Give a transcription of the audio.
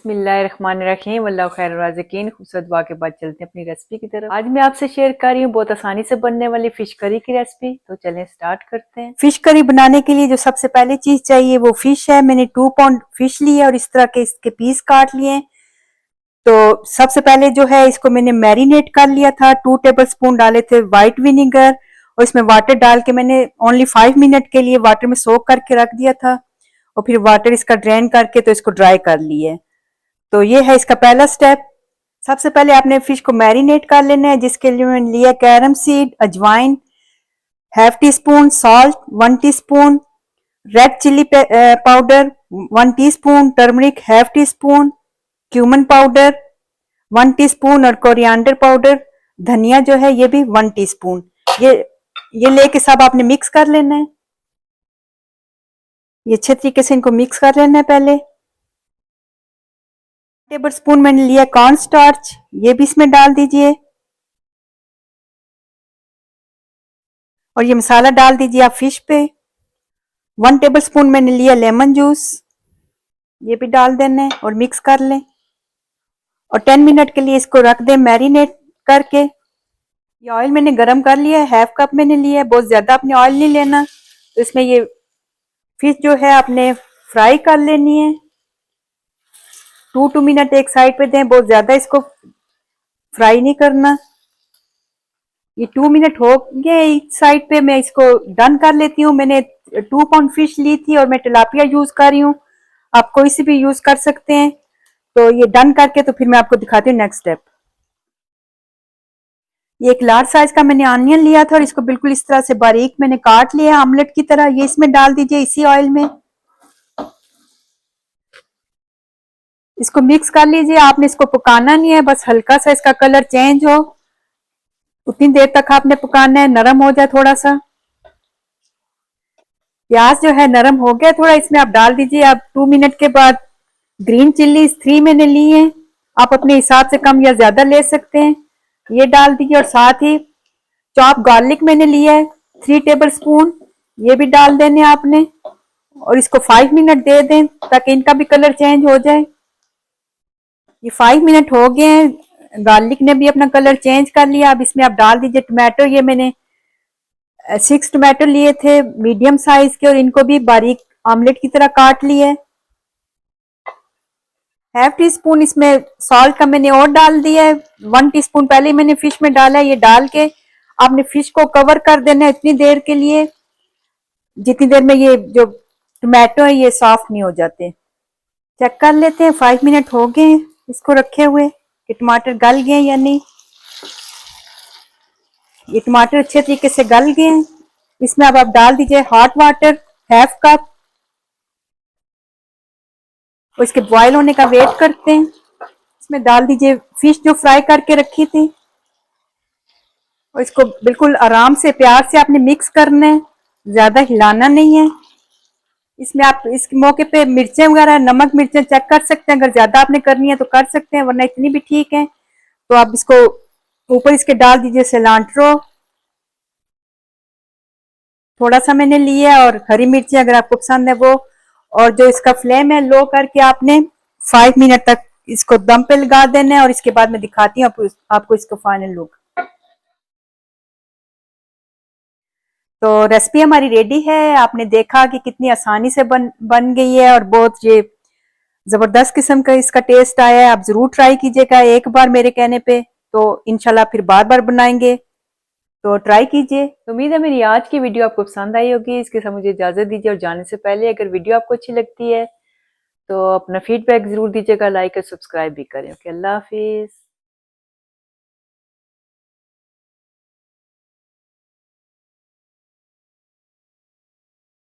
बिस्मिल्लाहिर्रहमानिर्रहीम वल्लाहु खैरुर राज़िकीन। खूबसूरत दुआ के बाद चलते हैं अपनी रेसिपी की तरफ। आज मैं आपसे शेयर कर रही हूँ बहुत आसानी से बनने वाली फिश करी की रेसिपी। तो चलें स्टार्ट करते हैं। फिश करी बनाने के लिए जो सबसे पहले चीज चाहिए वो फिश है। मैंने 2 पाउंड फिश ली है और इस तरह के इसके पीस काट लिए। तो सबसे पहले जो है इसको मैंने मैरिनेट कर लिया था। 2 टेबल स्पून डाले थे व्हाइट विनेगर और इसमें वाटर डाल के मैंने ओनली 5 मिनट के लिए वाटर में सोक करके रख दिया था और फिर वाटर इसका ड्रेन करके तो इसको ड्राई कर लिए। तो ये है इसका पहला स्टेप। सबसे पहले आपने फिश को मैरिनेट कर लेना है, जिसके लिए मैंने लिया कैरम सीड, अजवाइन, half teaspoon salt, 1 teaspoon red chilli powder, 1 teaspoon turmeric, half teaspoon cumin powder, 1 teaspoon और कोरिएंडर पाउडर, धनिया जो है ये भी 1 टीस्पून। ये लेके सब आपने मिक्स कर लेना है। ये अच्छे तरीके से इनको मिक्स कर लेना है। पहले टेबल स्पून मैंने लिया कॉर्न स्टार्च, ये भी इसमें डाल दीजिए और ये मसाला डाल दीजिए आप फिश पे। 1 टेबल स्पून मैंने लिया लेमन जूस, ये भी डाल देना है और मिक्स कर लें और 10 मिनट के लिए इसको रख दें मैरिनेट करके। ये ऑयल मैंने गरम कर लिया है, हाफ कप मैंने लिया है, बहुत ज्यादा आपने ऑयल नहीं लेना। तो इसमें ये फिश जो है आपने फ्राई कर लेनी है। 2 मिनट एक साइड पे दें, बहुत ज्यादा इसको फ्राई नहीं करना। ये 2 मिनट हो गए एक साइड पे, मैं इसको डन कर लेती हूँ। मैंने 2 पाउंड फिश ली थी और मैं टिलापिया यूज कर रही हूँ, आप कोई सी भी यूज कर सकते हैं। तो ये डन करके तो फिर मैं आपको दिखाती हूँ नेक्स्ट स्टेप। ये एक लार्ज साइज का मैंने ऑनियन लिया था और इसको बिल्कुल इस तरह से बारीक मैंने काट लिया आमलेट की तरह। ये इसमें डाल दीजिए इसी ऑयल में, इसको मिक्स कर लीजिए। आपने इसको पकाना नहीं है, बस हल्का सा इसका कलर चेंज हो उतनी देर तक आपने पकाना है, नरम हो जाए थोड़ा सा। प्याज जो है नरम हो गया थोड़ा, इसमें आप डाल दीजिए। आप 2 मिनट के बाद ग्रीन चिल्ली 3 मैंने ली है, आप अपने हिसाब से कम या ज्यादा ले सकते हैं, ये डाल दीजिए। और साथ ही चॉप गार्लिक मैंने लिया है 3 टेबल स्पून, ये भी डाल देने आपने और इसको 5 मिनट दे दें ताकि इनका भी कलर चेंज हो जाए। ये 5 मिनट हो गए हैं, गार्लिक ने भी अपना कलर चेंज कर लिया। अब इसमें आप डाल दीजिए टमाटो। ये मैंने 6 टमाटो लिए थे मीडियम साइज के और इनको भी बारीक आमलेट की तरह काट लिए। हाफ टी स्पून इसमें सॉल्ट का मैंने और डाल दिया है, 1 टीस्पून पहले ही मैंने फिश में डाला है। ये डाल के आपने फिश को कवर कर देना है इतनी देर के लिए जितनी देर में ये जो टमाटो है ये सॉफ्ट नहीं हो जाते। चेक कर लेते हैं, 5 मिनट हो गए इसको रखे हुए कि टमाटर गल गए या नहीं। ये टमाटर अच्छे तरीके से गल गए हैं। इसमें अब आप डाल दीजिए हॉट वाटर हाफ कप और इसके बॉयल होने का वेट करते हैं। इसमें डाल दीजिए फिश जो फ्राई करके रखी थी और इसको बिल्कुल आराम से प्यार से आपने मिक्स करना है, ज्यादा हिलाना नहीं है। इसमें आप इस मौके पे मिर्चें वगैरह नमक मिर्चें चेक कर सकते हैं, अगर ज्यादा आपने करनी है तो कर सकते हैं, वरना इतनी भी ठीक है। तो आप इसको ऊपर इसके डाल दीजिए सिलांट्रो, थोड़ा सा मैंने लिया है, और हरी मिर्ची अगर आपको पसंद है वो। और जो इसका फ्लेम है लो करके आपने 5 मिनट तक इसको दम पे लगा देना है और इसके बाद मैं दिखाती हूँ आपको इसको फाइनल लुक। तो रेसिपी हमारी रेडी है। आपने देखा कि कितनी आसानी से बन गई है और बहुत ये जबरदस्त किस्म का इसका टेस्ट आया है। आप जरूर ट्राई कीजिएगा एक बार मेरे कहने पे, तो इंशाल्लाह फिर बार बार बनाएंगे। तो ट्राई कीजिए। तो उम्मीद है मेरी आज की वीडियो आपको पसंद आई होगी। इसके साथ मुझे इजाजत दीजिए और जाने से पहले अगर वीडियो आपको अच्छी लगती है तो अपना फीडबैक जरूर दीजिएगा, लाइक और सब्सक्राइब भी करें। ओके, अल्लाह हाफिज।